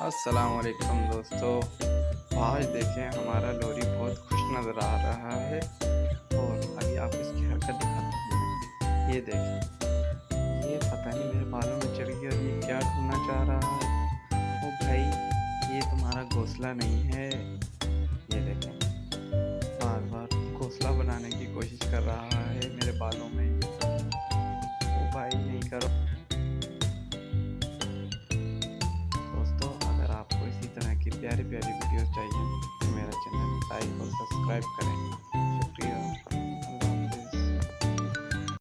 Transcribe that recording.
अस्सलाम वालेकुम दोस्तों। आज देखें हमारा लोरी बहुत खुश नज़र आ रहा है और अभी आपको इसकी हरकत दिखाता हूँ मैं। ये देखें, ये पता नहीं मेरे बालों में चढ़ गया और ये क्या ढूंढना चाह रहा है। ओ भाई, ये तुम्हारा घोंसला नहीं है। ये देखें, बार बार घोंसला बनाने की कोशिश कर रहा है मेरे बालों में। ओ भाई, नहीं करो दोस्तों। अगर आपको इसी तरह की प्यारी प्यारी वीडियोस चाहिए तो मेरा चैनल लाइक और सब्सक्राइब करें।